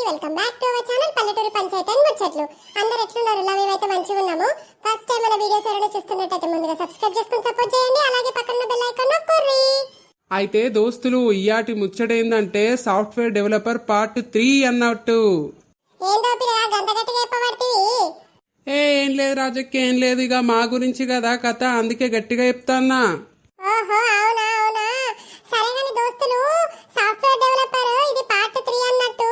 Welcome back to our channel పల్లెటూరు panchayat and ముచ్చట్లు. అందరూ ఎట్లున్నారు? మేమైతే మంచిగా ఉన్నాము. ఫస్ట్ టైం మన వీడియోస్ ఎవరైనా చూస్తున్నట్టయితే ముందుగా సబ్స్క్రైబ్ చేసుకుని సపోర్ట్ చేయండి. అలాగే పక్కన బెల్ ఐకాన్ నొక్కండి. అయితే దోస్తులు ఇయాటి ముచ్చటేందంటే సాఫ్ట్వేర్ డెవలపర్ పార్ట్ 3 అన్నట్టు. ఏందో పిల్లగా గంట గట్టిగా చెప్పబడుతుంది. ఏం లేదు రాజక్కి, ఏం లేదు, ఇక మా గురించి కదా కథ, అందుకే గట్టిగా చెప్తాన్నా. ఓహో అవునా అవునా, సరే కానీ దోస్తులు, సాఫ్ట్వేర్ డెవలపర్ ఇది పార్ట్ 3 అన్నట్టు.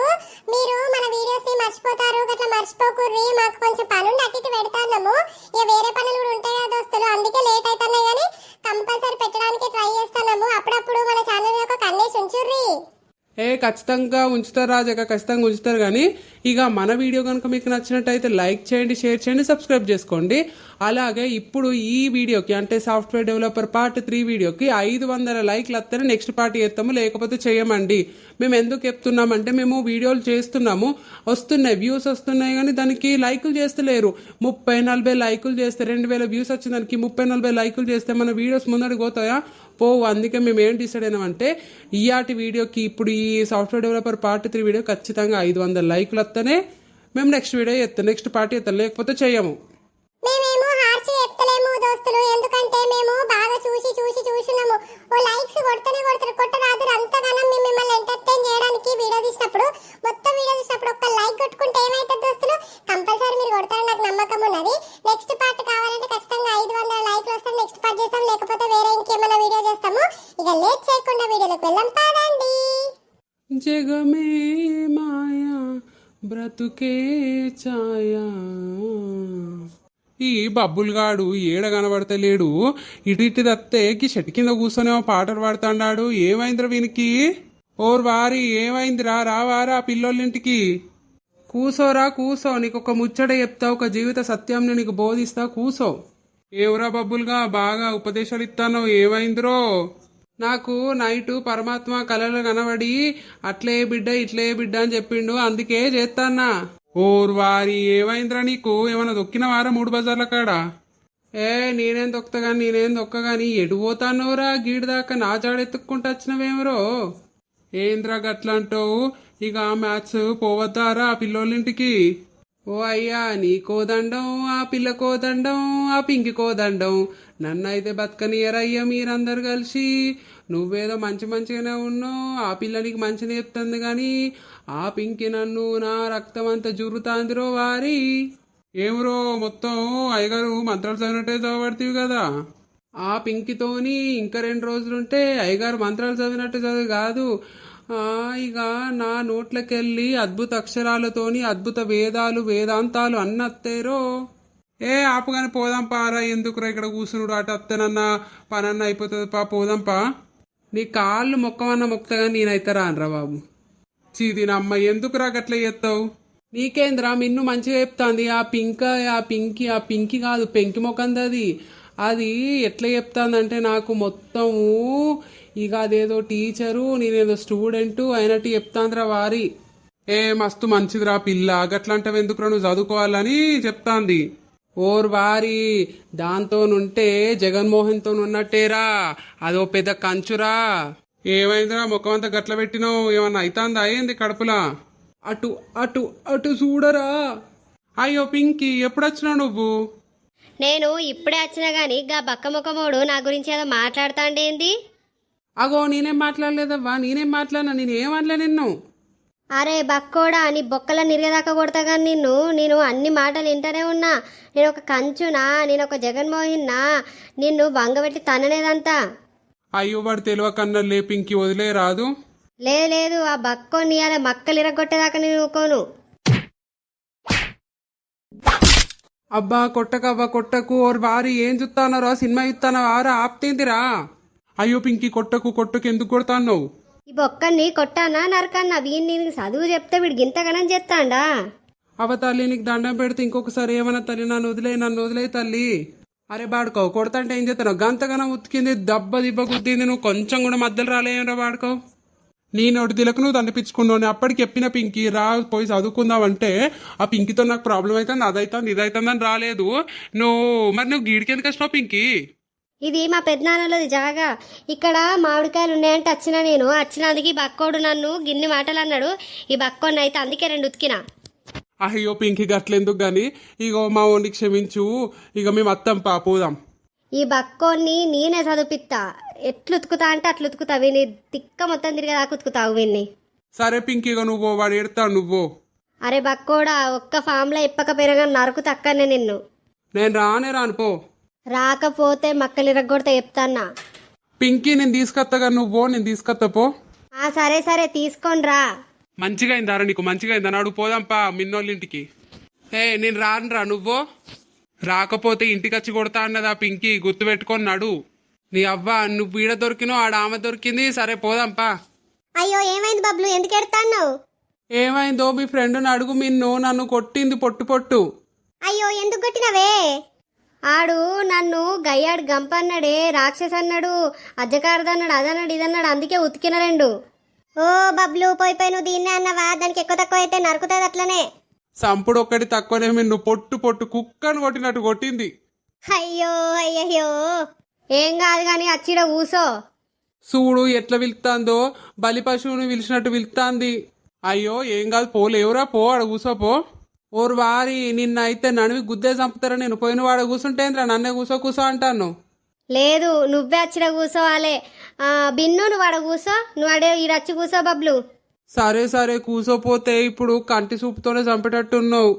మీరు మన వీడియోస్ ని మర్చిపోతారు, గట్లా మర్చిపోకుర్రి. మాకు కొంచెం పనుండి అటు ఇటు పెడతాము. ఇక వేరే పనులు కూడా ఉంటాయి కదా దోస్తులు, అందుకే లేట్ అవుతున్నాయి. కానీ కంపల్సరీ పెట్టడానికి ట్రై చేస్తున్నాము. అప్పుడప్పుడు మన ఛానల్ యొక్క కన్నేసి ఉంచుర్రి. ఖచ్చితంగా ఉంచుతారు రాజక్క, ఖచ్చితంగా ఉంచుతారు. కానీ ఇక మన వీడియో కనుక మీకు నచ్చినట్టయితే లైక్ చేయండి, షేర్ చేయండి, సబ్స్క్రైబ్ చేసుకోండి. అలాగే ఇప్పుడు ఈ వీడియోకి అంటే సాఫ్ట్వేర్ డెవలపర్ పార్ట్ 3 వీడియోకి 500 లైక్లు వస్తేనే నెక్స్ట్ పార్ట్ చేస్తాము, లేకపోతే చేయమండి. మేము ఎందుకు చెప్తున్నామంటే మేము వీడియోలు చేస్తున్నాము, వస్తున్నాయి, వ్యూస్ వస్తున్నాయి, కానీ దానికి లైకులు చేస్తలేరు. 30-40 లైకులు చేస్తే 2000 వ్యూస్ వచ్చిన దానికి 30-40 లైకులు చేస్తే మన వీడియోస్ ముందడికి పోతాయా? పోవు. అందుకే మేము ఏం డిసైడ్ అయినామంటే ఈయాటి వీడియోకి ఇప్పుడు ఈ సాఫ్ట్వేర్ డెవలపర్ పార్ట్ 3 వీడియో ఖచ్చితంగా 500 లైకులు వస్తేనే మేము నెక్స్ట్ వీడియో చేస్తాం, నెక్స్ట్ పార్ట్ చేస్తాం, లేకపోతే చేయము. మేమేమో హార్చి చెప్తలేము దోస్తులు, ఎందుకంటే మేము బాగా చూసినాము. ఓ లైక్స్ కొడతారు, కొట్టరాదు. అంతగానం మేము మిమ్మల్ని ఎంటర్టైన్ చేయడానికి వీడియో తీసినప్పుడు, మొత్తం వీడియో తీసినప్పుడు ఒక్క లైక్ కొట్టుకుంటే ఏమైతుంది దోస్తులు? కంపల్సరీ మీరు కొడతారని నాకు నమ్మకం ఉన్నది. నెక్స్ట్ పార్ట్ కావాలంటే ఖచ్చితంగా 500 లైక్లు వస్తాం, నెక్స్ట్ పార్ట్ చేస్తాం, లేకపోతే వేరే ఇంకేమైనా వీడియో చేస్తాము. ఇక లేట్ చేయకుండా వీడియోలోకి వెళ్ళాం పదండి. జగమే మాయా బ్రతుకే ఛాయా. ఈ బబ్బుల్గాడు ఏడ కనబడతలేడు. ఇటు తత్తే చెట్టు కింద కూర్చొనేమో పాటలు పాడుతాడాడు. ఏమైందిరా వీనికి? ఓర్ వారి ఏమైందిరా? రావారా పిల్లోళ్ళింటికి? కూసోరా, కూసో, నీకు ఒక ముచ్చట చెప్తా, ఒక జీవిత సత్యం నీకు బోధిస్తా, కూసో. ఏవరా బబ్బుల్గా బాగా ఉపదేశాలు ఇస్తాను, ఏమైందిరో? నాకు నైటు పరమాత్మ కళలు కనబడి అట్లే బిడ్డ ఇట్లే బిడ్డ అని చెప్పిండు, అందుకే చేస్తాన్నా. ఓర్ వారి ఏమైందిరా నీకు? ఏమన్నా దొక్కిన వారా 3 బజార్ల కాడ? నేనేం దొక్కగాని, నేనేం దొక్కగాని, ఎటు పోతానోరా గీడి దాకా నా జాడెత్తుక్కుంటూ వచ్చినవేమరో? ఏంద్రా గట్లంటావు? ఇక మ్యాథ్స్ పోవద్దారా ఆ పిల్లోళ్ళింటికి? ఓ అయ్యా, నీకో దండం, ఆ పిల్లకో దండం, ఆ పింకికో దండం, నన్నైతే బతకనియరయ్యా మీరందరు కలిసి. నువ్వేదో మంచిగానే ఉన్నావు, ఆ పిల్ల నీకు మంచిగా చెప్తుంది, కానీ ఆ పింకి నన్ను నా రక్తం అంతా జురుతాందిరో వారి. ఏమరో మొత్తం అయ్యగారు మంత్రాలు చదివినట్టే చదవబడుతీవి కదా. ఆ పింకితోని ఇంకా 2 రోజులుంటే అయ్యగారు మంత్రాలు చదివినట్టు చదివి కాదు, ఇక నా నోట్లకెళ్ళి అద్భుత అక్షరాలతోని అద్భుత వేదాలు వేదాంతాలు అన్నత్తేరో. ఆపుగాని పోదాం పారా, ఎందుకురా ఇక్కడ కూర్చున్నాడు? అటు అత్తనన్నా పనన్నా అయిపోతుంది, పోదాంపా. నీ కాళ్ళు మొక్కమన్నా మొక్కగా నేనైతే రానరా బాబు. చీదినమ్మ, ఎందుకురా గట్ల చేస్తావు? నీకేంద్రా మిన్ను మంచిగా చెప్తాంది. ఆ పింకి కాదు, పెంకి మొక్కంది. అది ఎట్లా చెప్తాందంటే నాకు మొత్తము ఇక అదేదో టీచరు, నేనేదో స్టూడెంట్ అయినట్టు చెప్తాందిరా వారి. మస్తు మంచిదిరా పిల్ల, గట్లంటావు ఎందుకురా, నువ్వు చదువుకోవాలని చెప్తాంది. ఓర్ వారి, దాంతోనుంటే జగన్మోహన్తో ఉన్నట్టేరా, అదో పెద్ద కంచురా. ఏమైందిరా ముఖమంతా గట్ల పెట్టినావు? ఏమన్నా అయితాందా ఏంది కడుపులా? అటు అటు అటు చూడరా. అయ్యో పింకి, ఎప్పుడొచ్చినావు నువ్వు? నేను ఇప్పుడే వచ్చినా గాని గా బక్క ముఖమోడు నా గురించి ఏదో మాట్లాడుతాండేంది? అగో నేనేం మాట్లాడలేదవ్వా, నేనేం మాట్లాడినా? నేనేం అనలే నిన్ను. అరే బక్కోడా, నీ బొక్కల నిరగదాకా కొడతా గాని నేను అన్ని మాటలు వింటూనే ఉన్నా. నేను ఒక కంచునా, నేను ఒక జగన్మోహన్నా, నిన్ను వంగబెట్టి తననేదంతా. అయ్యో వాడు తెలియకన్నా లేపింకి వదిలే రాదు. లేదు, ఆ బక్కోని అలా మక్కలు ఇరగొట్టేదాకా నేను ఊకోను. అబ్బా కొట్టకవ్వా, కొట్టకు. ఓర్ వారి ఏం చూస్తానరా? సినిమా చూస్తానా వారా? ఆప్తేందిరా? అయ్యో పింకి, కొట్టకు ఎందుకు కొడతాన్నావు? ఈ బొక్కని కొట్టానా నరకన్నా? వీడిని నేను చదువు చెప్తే వీడికి ఇంతగానం చేస్తాండా? అవ తల్లి, నీకు దండం పెడితే ఇంకొకసారి ఏమన్నా తల్లి, నన్ను వదిలే తల్లి. అరే బాడుకో, కొడతంటే ఏం చేస్తాను? గంతగానం ఉతికింది, దెబ్బ గుద్దింది, నువ్వు కొంచెం కూడా మధ్యలో రాలేరా బాడుకో. నీ నోటి తిలకు నువ్వు దండిపించుకున్నావు. అప్పటికి చెప్పిన పింకి రా పోయి చదువుకుందామంటే ఆ పింకితో నాకు ప్రాబ్లం అవుతుంది, అదైతుంది ఇదైతుందని రాలేదు. నువ్వు గీడికి ఎందుకు వచ్చినావు పింకి? ఇది మా పెద్దనాన్నలది జాగా. ఇక్కడ మామిడికాయలు ఉన్నాయంటే వచ్చినందుకు ఈ బక్కోడు నన్ను గిన్ని మాటలు అన్నాడు. ఈ బక్కోడిని అయితే అందుకే 2 ఉతికినా. అయ్యో పింకి గట్లెందుకు గాని, ఇగో మా ఓన్కి క్షమించు, ఇక మేము అత్తం పోదాం. ఈ బక్కోడిని నేనే చదివిపిస్తా. ఎట్లు ఉతుకుతా అంటే అట్లు ఉతుకుతా. విని తిక్క మొత్తం తిరిగేదాకా ఉతుకుతావు విన్ని. సరే పింకి, ఇక నువ్వు వాడు ఎడతాడు నువ్వు. అరే బక్కోడా, ఒక్క ఫామ్లో ఇప్పకపోయినా నరకు తక్కనే నిన్ను. నేను రాను పో. రాకపోతే మక్కలు ఇరగొడితే చెప్తాన్నా. పింకి నేను తీసుకొత్తగా, నువ్వు నేను తీసుకొత్తా పో. సరే సరే తీసుకొని రా. మంచిగా అయిందారా నీకు, మంచిగా అయిందా? నాడు పోదాంపా మిన్నోళ్ళింటికి. నేను రానురా, నువ్వు రాకపోతే ఇంటికి వచ్చి కొడతా అన్నదా పింకి, గుర్తుపెట్టుకొని నడు. నీ అవ్వ నువ్వు ఈడ దొరికినో ఆడ ఆమె దొరికింది. సరే పోదాంపా. అయ్యో ఏమైంది బబ్లు, ఎందుకు ఎడతాన్నావు? ఏమైందో మీ ఫ్రెండ్ని అడుగు, మిన్ను నన్ను కొట్టింది పొట్టు. అయ్యో ఎందుకు కొట్టినవే? ఆడు నన్ను గయ్యాడు గంపన్నాడే, రాక్షస్ అన్నాడు, అజ్జకారదన్నాడు, అదన్నాడు ఇదన్నాడు, అందుకే ఉతికిన 2. ఓ బబ్లు, పోయి నువ్వు దీన్నే అన్నవా? దానికి ఎక్కువ తక్కువ అయితే నరుకుతుంది అట్లనే. సంపుడు ఒక్కటి తక్కువనే, మిన్ను పొట్టు కుక్కను కొట్టినట్టు కొట్టింది. అయ్యో అయ్యయ్యో. ఏం కాదు గాని అచ్చిడ కూసో. చూడు ఎట్లా పిలుస్తాందో, బలి పశువుని పిలిచినట్టు పిలుస్తాంది. అయ్యో ఏం కాదు, పోలేవురా, పో ఆడ కూసోపో. ఓరు వారి, నిన్న అయితే నడివి గుద్దే చంపుతారా, నేను పోయిన వాడ కూసుంటేంద్రా, నన్నే కూసో అంటాను. లేదు, నువ్వే అచ్చిడ కూసోవాలే. బిన్ను నువ్వు ఆడ కూసో, నువ్వు ఆడే ఈడచ్చి కూసో బబ్లు. సరే కూసోపోతే ఇప్పుడు కంటి చూపుతోనే చంపేటట్టున్నావు.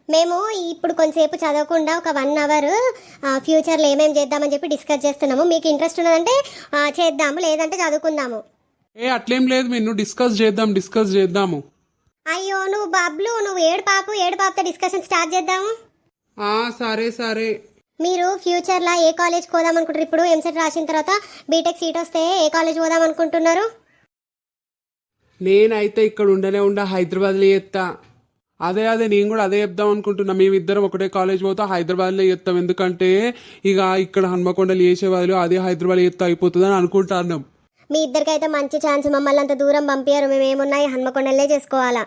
మేము ఇప్పుడు కొంతసేపు చదవకుండా ఒక 1 అవర్ ఫ్యూచర్లో ఏమేమి చేద్దామని చెప్పి డిస్కస్ చేస్తున్నాము. మీకు ఇంట్రెస్ట్ ఉన్నదంటే చేద్దాము, లేదంటే చదువుకుందాము. అట్లేం లేదు, మిన్ను డిస్కస్ చేద్దాము. అయ్యో నువ్వు బబ్లు, నువ్వు ఏడు పాపతో డిస్కషన్ స్టార్ట్ చేద్దాము. సరే. మీరు ఫ్యూచర్లో ఏ కాలేజ్ పోదాం అనుకుంటారు? ఇప్పుడు ఎంసెట్ రాసిన తర్వాత బీటెక్ సీట్ వస్తే ఏ కాలేజ్ పోదాం అనుకుంటున్నారు? నేనైతే ఇక్కడ ఉండ హైదరాబాద్లో చేస్తా. అదే నేను కూడా అదే చెప్దాం అనుకుంటున్నా. మేమిద్దరం ఒకటే కాలేజ్ పోతా, హైదరాబాద్లో చేస్తాం. ఎందుకంటే ఇక ఇక్కడ హన్మకొండలు చేసే వాళ్ళు అదే హైదరాబాద్ చేస్తా అయిపోతుందని అనుకుంటున్నాం. మీ ఇద్దరికైతే మంచి ఛాన్స్. మమ్మల్ని అంత దూరం పంపించారు, మేము ఏమున్నాయి హన్మకొండలే చేసుకోవాలా.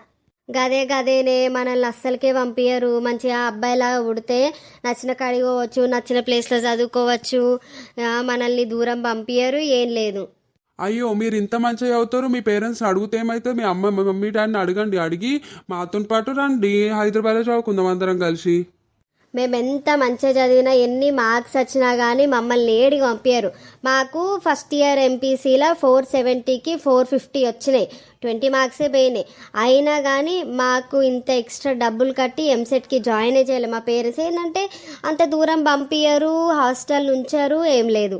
గదేనే మనల్ని అస్సలకే పంపించరు. మంచిగా అబ్బాయిలా ఉడితే నచ్చిన కాడికి పోవచ్చు, నచ్చిన ప్లేస్లో చదువుకోవచ్చు. మనల్ని దూరం పంపించరు, ఏం లేదు. అయ్యో మీరు ఇంత మంచిగా చదువుతారు, మీ పేరెంట్స్ అడిగితే ఏమైతే మీ మమ్మీ డాడీని అడగండి, అడిగి మాతో పాటు రండి, హైదరాబాద్లో చదువుకుందాం అందరం కలిసి. మేము ఎంత మంచిగా చదివినా, ఎన్ని మార్క్స్ వచ్చినా కానీ మమ్మల్ని ఏడికి పంపించారు. మాకు ఫస్ట్ ఇయర్ ఎంపీసీలో 470కి 450 వచ్చినాయి, 20 మార్క్సే పోయినాయి. అయినా కానీ మాకు ఇంత ఎక్స్ట్రా డబ్బులు కట్టి ఎంసెట్కి జాయిన్ చేయలేదు. మా పేరెంట్స్ ఏంటంటే అంత దూరం పంపించరు, హాస్టల్ ఉంచారు, ఏం లేదు.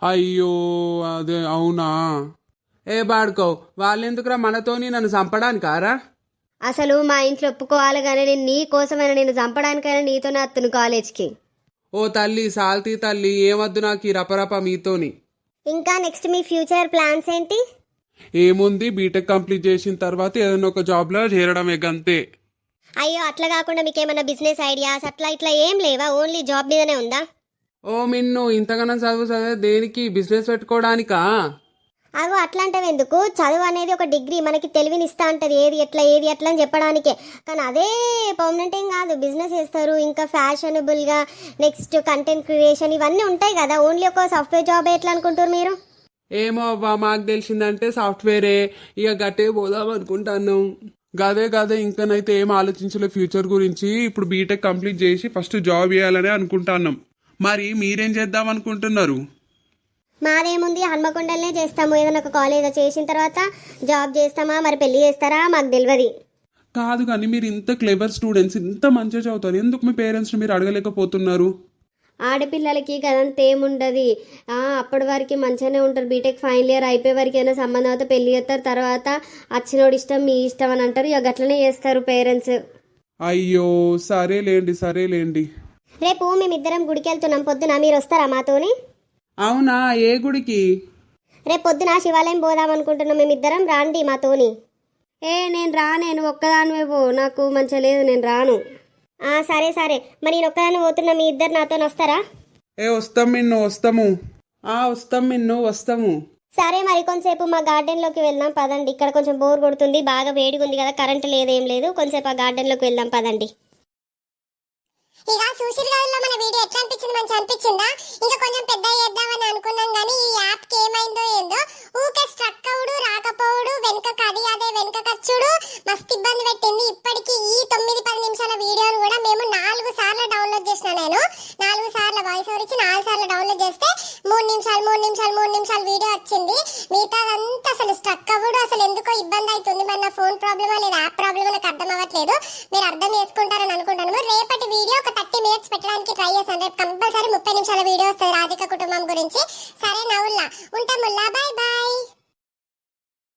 అయ్యో అదే అవునా? బాడుకో, వాళ్ళెందుకురా మనతోని నన్ను చంపడానికారా? అసలు మా ఇంట్లో ఒప్పుకోవాలి కానీ నేను నీ కోసమైనా, నేను చంపడానికైనా నీతోనే వస్తున్నాను కాలేజ్కి. ఓ తల్లి, సాల్తీ తల్లి, ఏమద్దు నాకు ఈ రపరప మీతోని. ఇంకా నెక్స్ట్ మీ ఫ్యూచర్ ప్లాన్స్ ఏంటి? ఏముంది, బీటెక్ కంప్లీట్ చేసిన తర్వాత ఏదైనా ఒక జాబ్లో చేరడమే గంతే. అయ్యో అట్లా కాకుండా మీకు ఏమైనా బిజినెస్ ఐడియాస్ అట్లా ఇట్లా ఏం లేవా? ఓన్లీ జాబ్ మీదనే ఉందా? ఓ మిన్ను, ఇంతగానో చదివే దేనికి? బిజినెస్ పెట్టుకోవడానికా? అగో అట్లాంటివి ఎందుకు? చదువు అనేది ఒక డిగ్రీ, మనకి తెలివినిస్తా ఉంటుంది, ఏది ఎట్లా అని చెప్పడానికే. కానీ అదే పర్మనెంట్ ఏం కాదు. బిజినెస్ చేస్తారు, ఇంకా ఫ్యాషనబుల్గా, నెక్స్ట్ కంటెంట్ క్రియేషన్, ఇవన్నీ ఉంటాయి కదా. ఓన్లీ ఒక సాఫ్ట్వేర్ జాబ్ ఎట్లా అనుకుంటారు మీరు? ఏమో అవ్వా, మాకు తెలిసిందంటే సాఫ్ట్వేరే, ఇక గట్టే పోదాం అనుకుంటాను. గదే ఇంకనైతే ఏం ఆలోచించలే ఫ్యూచర్ గురించి. ఇప్పుడు బీటెక్ కంప్లీట్ చేసి ఫస్ట్ జాబ్ చేయాలని అనుకుంటున్నాం. మరి మీరేం చేద్దాం అనుకుంటున్నారు? మాదేముంది, హన్మకొండలనే చేస్తాము. ఏదైనా ఒక కాలేజ్ చేసిన తర్వాత జాబ్ చేస్తామా, మరి పెళ్లి చేస్తారా మాకు తెలియదు. కాదు కానీ మీరు ఇంత క్లెవర్ స్టూడెంట్స్, ఇంత మంచిగా చదువుతారు, ఎందుకు మీ పేరెంట్స్ని మీరు అడగలేకపోతున్నారు? ఆడపిల్లలకి కదంత ఏముండదు, అప్పటి వరకు మంచిగానే ఉంటారు. బీటెక్ ఫైనల్ ఇయర్ అయిపోయే వరకు అయినా సంబంధం అయితే పెళ్లి చేస్తారు. తర్వాత అచ్చినోడు ఇష్టం మీ ఇష్టం అని అంటారు, ఇక గట్లనే చేస్తారు పేరెంట్స్. అయ్యో సరేలేండి. రేపు మేమిద్దరం గుడికి వెళ్తున్నాం, పొద్దున మీరు వస్తారా మాతోని? అవునా, ఏ గుడికి? రేపు పొద్దున శివాలయం పోదాం అనుకుంటున్నాం, మేమిద్దరం రాండి మాతోని. నేను రాను, నువ్వు ఒక్కదానివే పో, నాకు మంచిగా లేదు, నేను రాను. సరే మరి నేను ఒక్కదాన్ని పోతున్నా, మీ ఇద్దరు నాతో వస్తారా? వస్తాం మిన్ను, వస్తాము. సరే మరి కొంచెంసేపు మా గార్డెన్లోకి వెళ్దాం పదండి. ఇక్కడ కొంచెం బోర్ కొడుతుంది, బాగా వేడిగా ఉంది కదా, కరెంట్ లేదేం లేదు. కొంచెంసేపు ఆ గార్డెన్లోకి వెళ్దాం పదండి. ఇక చూసిరు గదిలో మన వీడియో ఎట్లా అనిపించింది, మంచి అనిపించిందా? ఇంకా కొంచెం పెద్ద చేద్దామని అనుకున్నాం కానీ ఈ యాప్ కి ఏమైందో ఏందో ఊకే స్ట్రక్ అవుడు రాకపోవుడు వెనుక అదే వెనుక ఖర్చుడు మస్తు ఇబ్బంది పెట్టింది. ఇప్పటికి ఈ 9-10 నిమిషాల వీడియోను కూడా మేము 4 సార్లు డౌన్లోడ్ చేసిన. నేను 4 సార్లు వాయిస్ ఓవర్ ఇచ్చి 4 సార్లు డౌన్లోడ్ చేస్తే 3 నిమిషాలు వీడియో వచ్చింది. మిగతాదంతా అసలు స్ట్రక్ అవ్వడు, అసలు ఎందుకో ఇబ్బంది అవుతుంది. మరి నా ఫోన్ ప్రాబ్లమా లేదా యాప్ ప్రాబ్లమా నాకు అర్థం అవ్వట్లేదు. మీరు అర్థం చేసుకుంటారని అనుకుంటాను. రేపటి వీడియో ఒక 30 మినిట్స్ పెట్టడానికి ట్రై చేస్తాను. రేపు కంపల్సరీ 30 నిమిషాల వీడియో వస్తుంది రాధిక కుటుంబం గురించి. సరే నవ్వుల్లా ఉంటాముల్లా, బాయ్ బాయ్.